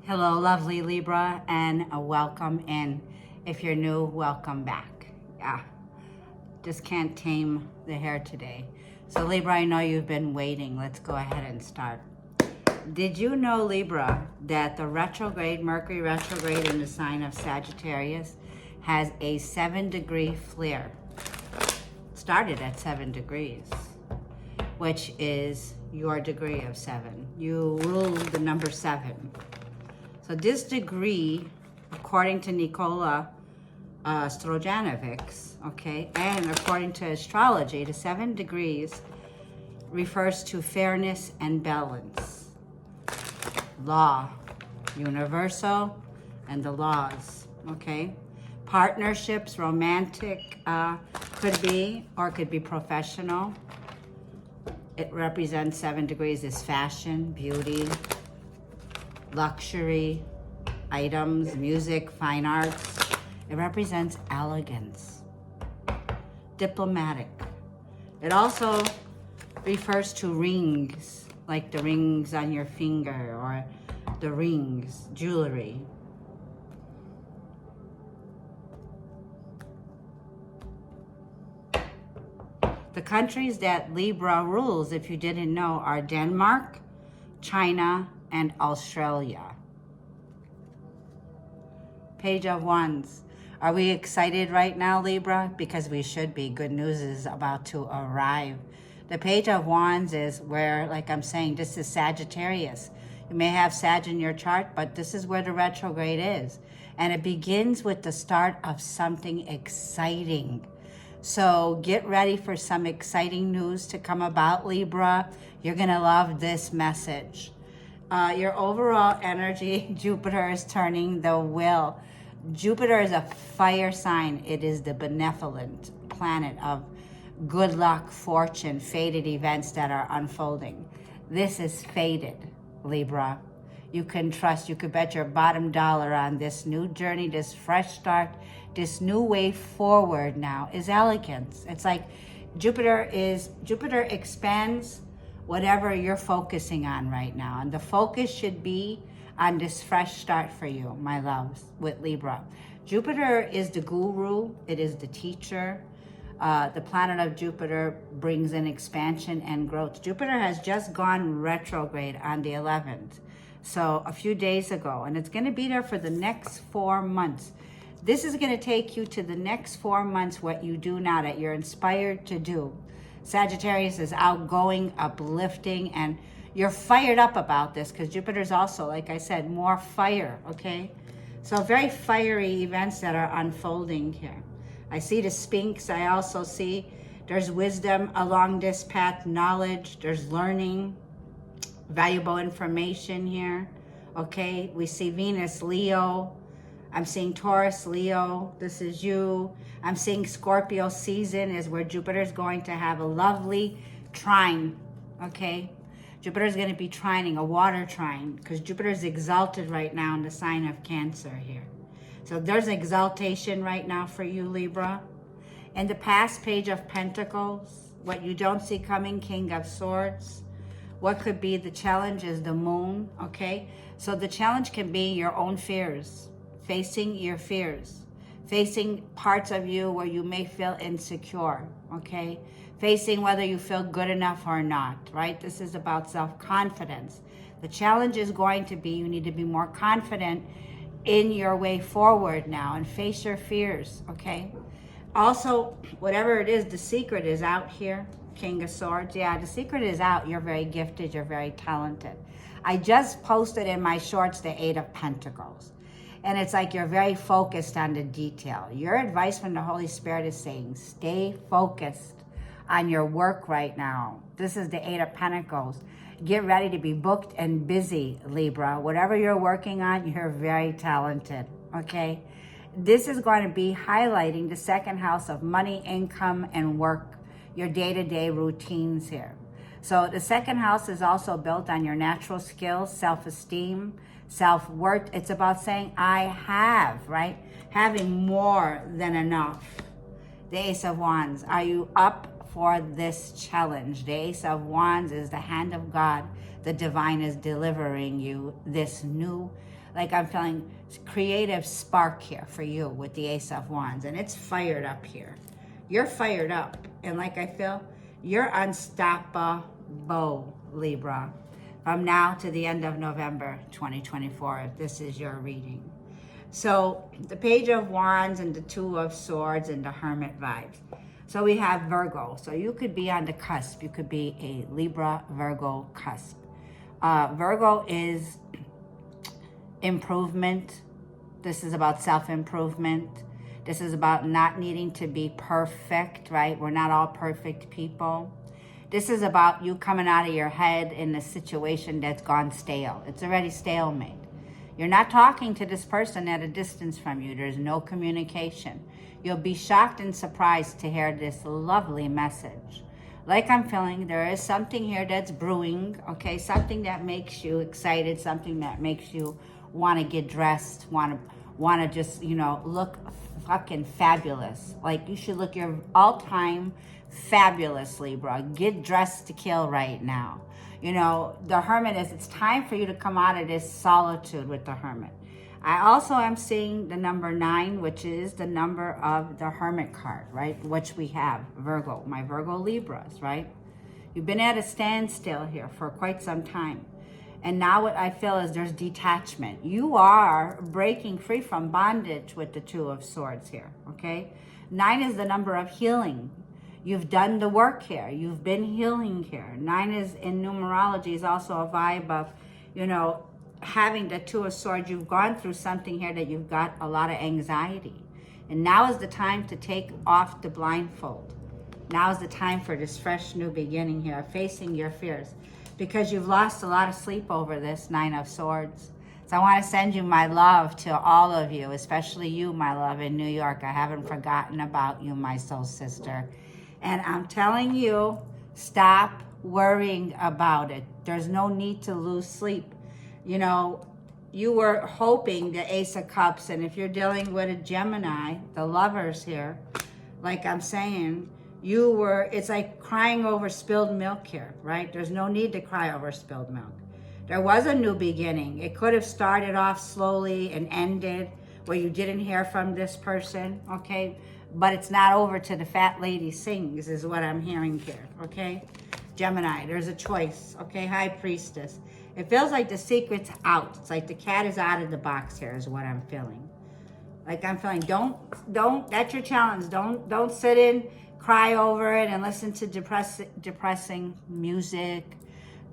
Hello, lovely Libra, and a welcome in. If you're new, welcome back. Yeah, just can't tame the hair today. So Libra, I know you've been waiting. Let's go ahead and start. Did you know, Libra, that the retrograde, Mercury retrograde in the sign of Sagittarius has a 7-degree flare? Started at 7 degrees, which is your degree of 7. You rule the number 7. So this degree, according to Nikola Strojanovic, okay, and according to astrology, the 7 degrees refers to fairness and balance, law, universal, and the laws, okay? Partnerships, romantic, could be, or could be professional. It represents 7 degrees as fashion, beauty, luxury, items, music, fine arts. It represents elegance, diplomatic. It also refers to rings, like the rings on your finger or the rings, jewelry. The countries that Libra rules, if you didn't know, are Denmark, China, and Australia. Page of Wands. Are we excited right now, Libra? Because we should be. Good news is about to arrive. The Page of Wands is where, like I'm saying, this is Sagittarius. You may have Sag in your chart, but this is where the retrograde is. And it begins with the start of something exciting. So get ready for some exciting news to come about, Libra. You're going to love this message. Your overall energy, Jupiter is turning the wheel. Jupiter is a fire sign. It is the benevolent planet of good luck, fortune, fated events that are unfolding. This is fated, Libra. You can trust, you could bet your bottom dollar on this new journey, this fresh start, this new way forward now is elegance. It's like Jupiter expands whatever you're focusing on right now. And the focus should be on this fresh start for you, my loves, with Libra. Jupiter is the guru. It is the teacher. The planet of Jupiter brings in expansion and growth. Jupiter has just gone retrograde on the 11th. So a few days ago, and it's going to be there for the next 4 months. This is going to take you to the next 4 months, what you do now that you're inspired to do. Sagittarius is outgoing, uplifting, and you're fired up about this because Jupiter's also, like I said, more fire, okay? So very fiery events that are unfolding here. I see the Sphinx. I also see there's wisdom along this path, knowledge, there's learning, valuable information here, okay? We see Venus, Leo. I'm seeing Taurus, Leo, this is you. I'm seeing Scorpio season is where Jupiter is going to have a lovely trine, okay? Jupiter is going to be trining, a water trine, because Jupiter is exalted right now in the sign of Cancer here. So there's exaltation right now for you, Libra. In the past, Page of Pentacles, what you don't see coming, King of Swords. What could be the challenge is the moon, okay? So the challenge can be your own fears. Facing your fears, facing parts of you where you may feel insecure, okay? Facing whether you feel good enough or not, right? This is about self-confidence. The challenge is going to be you need to be more confident in your way forward now and face your fears, okay? Also, whatever it is, the secret is out here. King of Swords, yeah, the secret is out. You're very gifted, you're very talented. I just posted in my shorts the 8 of Pentacles. And it's like you're very focused on the detail. Your advice from the Holy Spirit is saying, stay focused on your work right now. This is the 8 of Pentacles. Get ready to be booked and busy, Libra. Whatever you're working on, you're very talented, okay? This is going to be highlighting the second house of money, income, and work, your day-to-day routines here. So the second house is also built on your natural skills, self-esteem, self-worth. It's about saying, I have, right? Having more than enough. The Ace of Wands. Are you up for this challenge? The Ace of Wands is the hand of God. The divine is delivering you this new Like I'm feeling creative spark here for you with the Ace of Wands. And it's fired up here. You're fired up. And like I feel, you're unstoppable, Libra. From now to the end of November 2024, if this is your reading. So the Page of Wands and the Two of Swords and the Hermit vibes. So we have Virgo. So you could be on the cusp. You could be a Libra, Virgo cusp. Virgo is improvement. This is about self-improvement. This is about not needing to be perfect, right? We're not all perfect people. This is about you coming out of your head in a situation that's gone stale. It's already stalemate. You're not talking to this person at a distance from you. There's no communication. You'll be shocked and surprised to hear this lovely message. Like I'm feeling, there is something here that's brewing, okay? Something that makes you excited, something that makes you want to get dressed, want to just, you know, look fucking fabulous. Like you should look your all-time fabulous, Libra. Get dressed to kill right now. You know, the Hermit is, it's time for you to come out of this solitude with the Hermit. I also am seeing the number 9, which is the number of the Hermit card, right? Which we have, Virgo, my Virgo Libras, right? You've been at a standstill here for quite some time. And now what I feel is there's detachment. You are breaking free from bondage with the Two of Swords here, okay? 9 is the number of healing. You've done the work here. You've been healing here. 9 is in numerology is also a vibe of, you know, having the Two of Swords. You've gone through something here that you've got a lot of anxiety. And now is the time to take off the blindfold. Now is the time for this fresh new beginning here, facing your fears. Because you've lost a lot of sleep over this 9 of Swords. So I want to send you my love to all of you, especially you, my love, in New York. I haven't forgotten about you, my soul sister. And I'm telling you, stop worrying about it. There's no need to lose sleep. You know, you were hoping the Ace of Cups, and if you're dealing with a Gemini, the lovers here, like I'm saying, you were, it's like crying over spilled milk here, right? There's no need to cry over spilled milk. There was a new beginning. It could have started off slowly and ended where you didn't hear from this person, okay? But it's not over till the fat lady sings is what I'm hearing here, okay? Gemini, there's a choice, okay? High Priestess. It feels like the secret's out. It's like the cat is out of the box here is what I'm feeling. Like I'm feeling, don't, that's your challenge. Don't sit in, cry over it and listen to depressing music.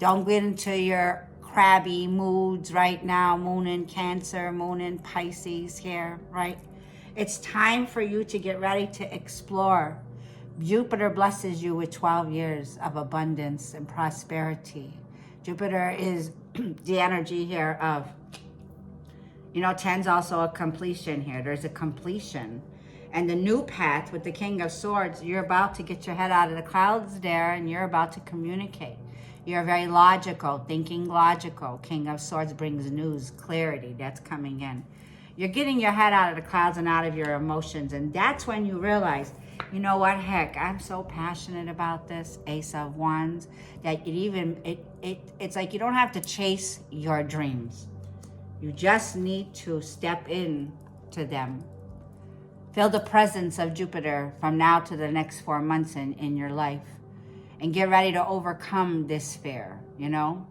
Don't get into your crabby moods right now. Moon in Cancer, Moon in Pisces here, right? It's time for you to get ready to explore. Jupiter blesses you with 12 years of abundance and prosperity. Jupiter is the energy here of, you know, 10's also a completion here. There's a completion. And the new path with the King of Swords, you're about to get your head out of the clouds there and you're about to communicate. You're very logical, thinking logical. King of Swords brings news, clarity that's coming in. You're getting your head out of the clouds and out of your emotions. And that's when you realize, you know what, heck, I'm so passionate about this, Ace of Wands, that it's like you don't have to chase your dreams. You just need to step in to them. Feel the presence of Jupiter from now to the next 4 months in your life. And get ready to overcome this fear, you know?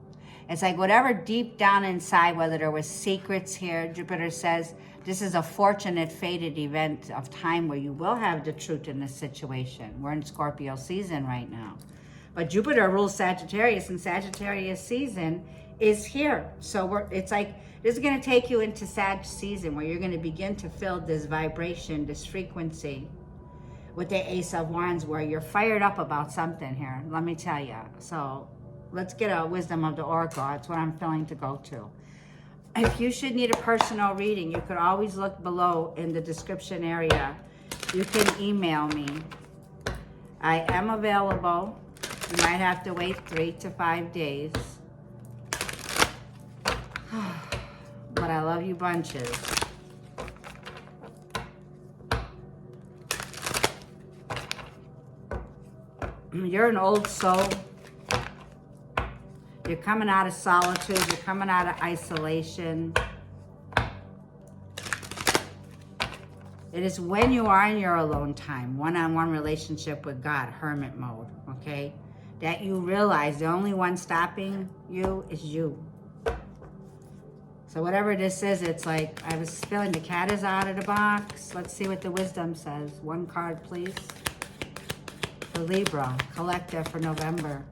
It's like whatever deep down inside, whether there was secrets here, Jupiter says, this is a fortunate, fated event of time where you will have the truth in this situation. We're in Scorpio season right now. But Jupiter rules Sagittarius, and Sagittarius season is here. So it's like, this is going to take you into Sag season where you're going to begin to feel this vibration, this frequency with the Ace of Wands where you're fired up about something here. Let me tell you. So let's get a wisdom of the oracle. That's what I'm feeling to go to. If you should need a personal reading, you could always look below in the description area. You can email me. I am available. You might have to wait 3 to 5 days. But I love you bunches. You're an old soul. You're coming out of solitude. You're coming out of isolation. It is when you are in your alone time, one-on-one relationship with God, hermit mode, okay, that you realize the only one stopping you is you. So whatever this is, it's like, I was feeling the cat is out of the box. Let's see what the wisdom says. One card, please. For Libra, collective for November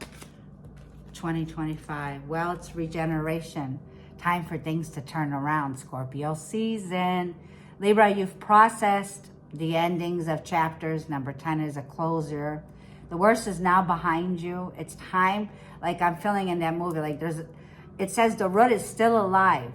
2025. Well, it's regeneration. Time for things to turn around, Scorpio season. Libra, you've processed the endings of chapters. Number 10 is a closure. The worst is now behind you. It's time, like I'm feeling in that movie, like it says the root is still alive,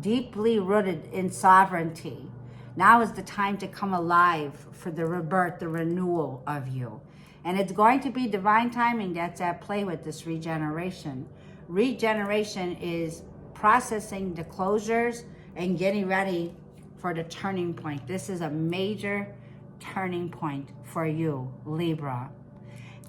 deeply rooted in sovereignty. Now is the time to come alive for the rebirth, the renewal of you. And it's going to be divine timing that's at play with this regeneration. Regeneration is processing the closures and getting ready for the turning point. This is a major turning point for you, Libra.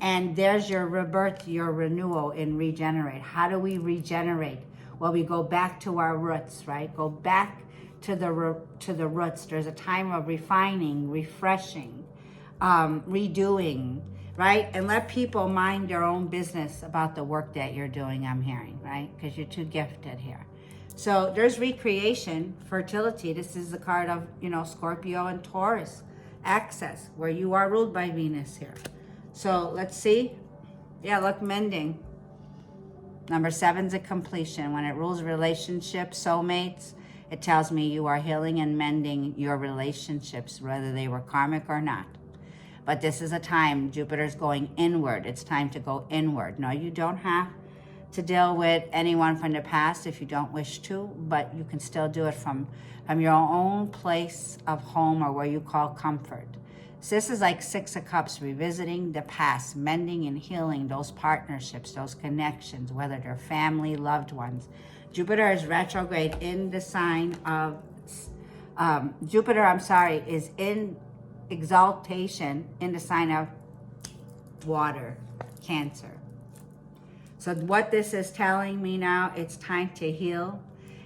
And there's your rebirth, your renewal in regenerate. How do we regenerate? Well, we go back to our roots, right? Go back to the roots. There's a time of refining, refreshing, redoing, right? And let people mind their own business about the work that you're doing, I'm hearing, right? Because you're too gifted here. So there's recreation, fertility. This is the card of, Scorpio and Taurus. Access, where you are ruled by Venus here. So let's see. Yeah, look, mending. Number 7's a completion. When it rules relationships, soulmates, it tells me you are healing and mending your relationships, whether they were karmic or not. But this is a time, Jupiter's going inward. It's time to go inward. No, you don't have to deal with anyone from the past if you don't wish to, but you can still do it from your own place of home or where you call comfort. So this is like 6 of Cups, revisiting the past, mending and healing those partnerships, those connections, whether they're family, loved ones. Jupiter is retrograde in the sign of, is in exaltation in the sign of water, Cancer. So what this is telling me now, it's time to heal.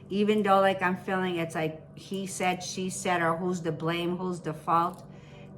Even though like I'm feeling it's like he said, she said, or who's the blame, who's the fault.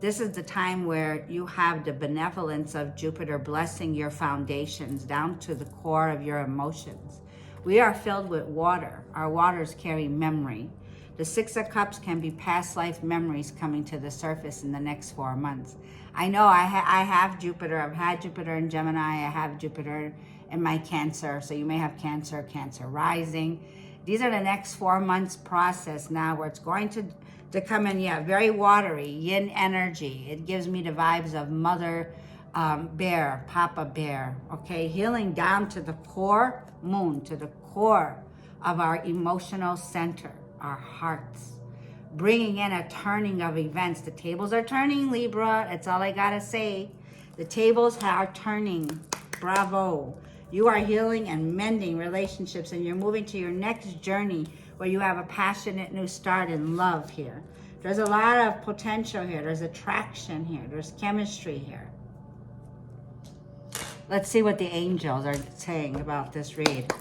This is the time where you have the benevolence of Jupiter blessing your foundations down to the core of your emotions. We are filled with water. Our waters carry memory. The 6 of Cups can be past life memories coming to the surface in the next 4 months. I know I have Jupiter. I've had Jupiter in Gemini. I have Jupiter in my Cancer. So you may have Cancer, Cancer rising. These are the next 4 months process now where it's going to come in, very watery, yin energy. It gives me the vibes of Mother Bear, Papa Bear, okay? Healing down to the core, Moon, to the core of our emotional center, our hearts. Bringing in a turning of events. The tables are turning, Libra. That's all I gotta say. The tables are turning. Bravo. You are healing and mending relationships, and you're moving to your next journey where you have a passionate new start in love here. There's a lot of potential here. There's attraction here. There's chemistry here. Let's see what the angels are saying about this read.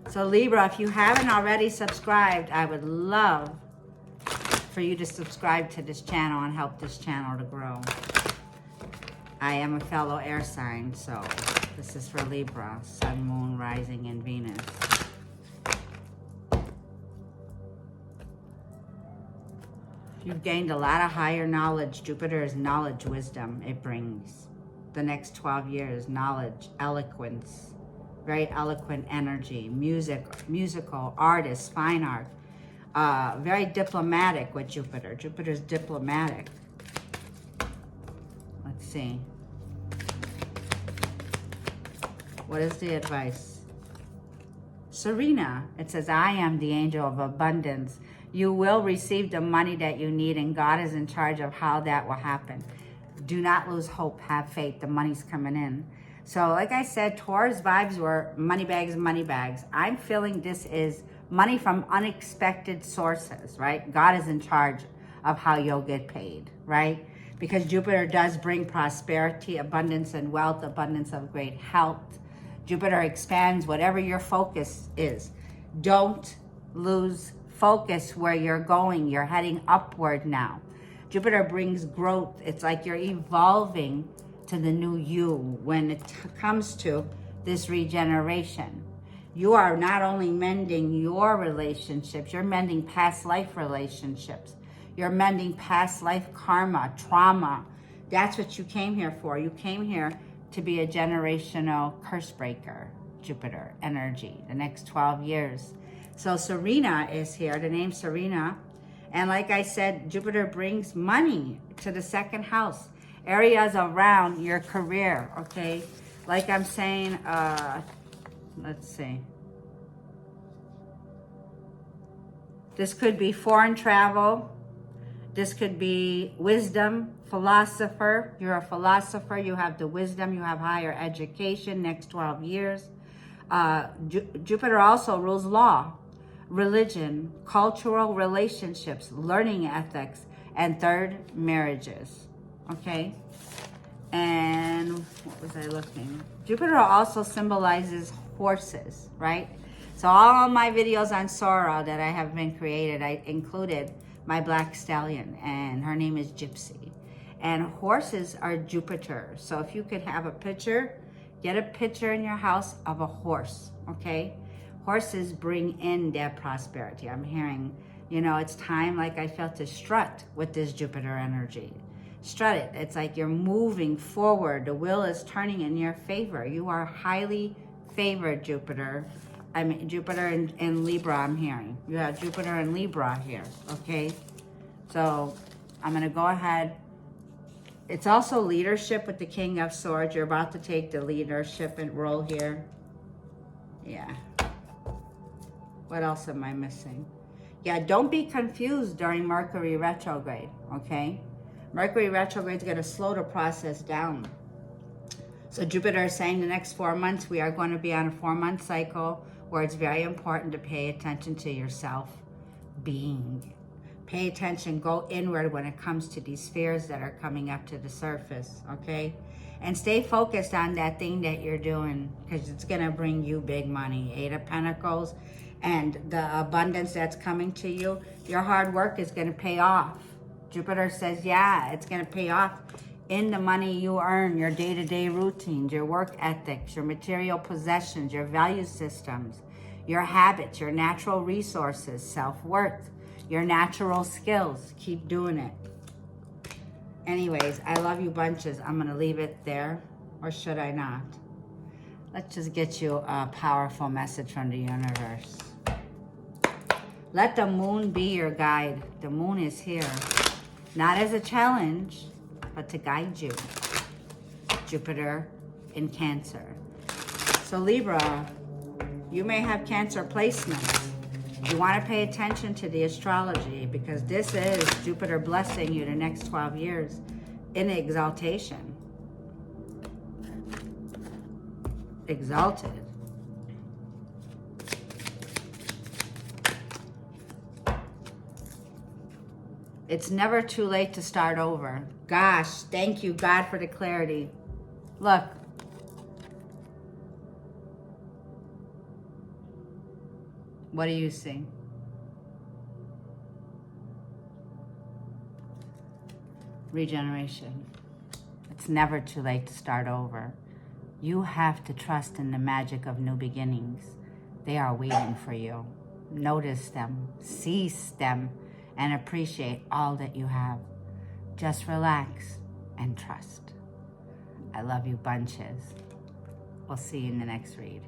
So Libra, if you haven't already subscribed, I would love for you to subscribe to this channel and help this channel to grow. I am a fellow air sign, so this is for Libra, Sun, Moon, Rising, and Venus. You've gained a lot of higher knowledge. Jupiter is knowledge, wisdom. It brings the next 12 years, knowledge, eloquence, very eloquent energy, musical, artists, fine art. Very diplomatic with Jupiter. Jupiter's diplomatic. Let's see. What is the advice? Serena, it says, I am the angel of abundance. You will receive the money that you need, and God is in charge of how that will happen. Do not lose hope. Have faith. The money's coming in. So like I said, Taurus vibes were money bags, money bags. I'm feeling this is money from unexpected sources, right? God is in charge of how you'll get paid, right? Because Jupiter does bring prosperity, abundance and wealth, abundance of great health. Jupiter expands whatever your focus is. Don't lose focus where you're going. You're heading upward now. Jupiter brings growth. It's like you're evolving to the new you when it comes to this regeneration. You are not only mending your relationships, you're mending past life relationships. You're mending past life karma, trauma. That's what you came here for. You came here to be a generational curse breaker, Jupiter energy, the next 12 years. So Serena is here, the name Serena. And like I said, Jupiter brings money to the second house, areas around your career, okay? Like I'm saying, let's see. This could be foreign travel. This could be wisdom, philosopher. You're a philosopher. You have the wisdom. You have higher education next 12 years. Jupiter also rules law, religion, cultural relationships, learning ethics, and third, marriages. Okay? And what was I looking? Jupiter also symbolizes horses, right? So all of my videos on Sora that I have been created, I included my black stallion, and her name is Gypsy. And horses are Jupiter. So if you could have a picture, get a picture in your house of a horse, okay? Horses bring in that prosperity. I'm hearing, you know, it's time, like I felt, to strut with this Jupiter energy. Strut it. It's like you're moving forward. The wheel is turning in your favor. You are highly favored, Jupiter. I mean, Jupiter in Libra, I'm hearing. You have Jupiter and Libra here, okay? So I'm going to go ahead. It's also leadership with the King of Swords. You're about to take the leadership and role here. Yeah. What else am I missing? Yeah, don't be confused during Mercury retrograde, okay? Mercury retrograde is going to slow the process down. So Jupiter is saying the next 4 months, we are going to be on a 4-month cycle where it's very important to pay attention to yourself being. Pay attention, go inward when it comes to these fears that are coming up to the surface, okay? And stay focused on that thing that you're doing, because it's going to bring you big money. 8 of Pentacles and the abundance that's coming to you, your hard work is going to pay off. Jupiter says, yeah, it's going to pay off in the money you earn, your day-to-day routines, your work ethics, your material possessions, your value systems, your habits, your natural resources, self-worth, your natural skills. Keep doing it. Anyways, I love you bunches. I'm going to leave it there, or should I not? Let's just get you a powerful message from the universe. Let the moon be your guide. The moon is here, not as a challenge, but to guide you. Jupiter in Cancer. So Libra, you may have Cancer placements. You want to pay attention to the astrology, because this is Jupiter blessing you the next 12 years in exaltation. Exalted. It's never too late to start over. Gosh, thank you, God, for the clarity. Look. What do you see? Regeneration. It's never too late to start over. You have to trust in the magic of new beginnings. They are waiting for you. Notice them, seize them, and appreciate all that you have. Just relax and trust. I love you bunches. We'll see you in the next read.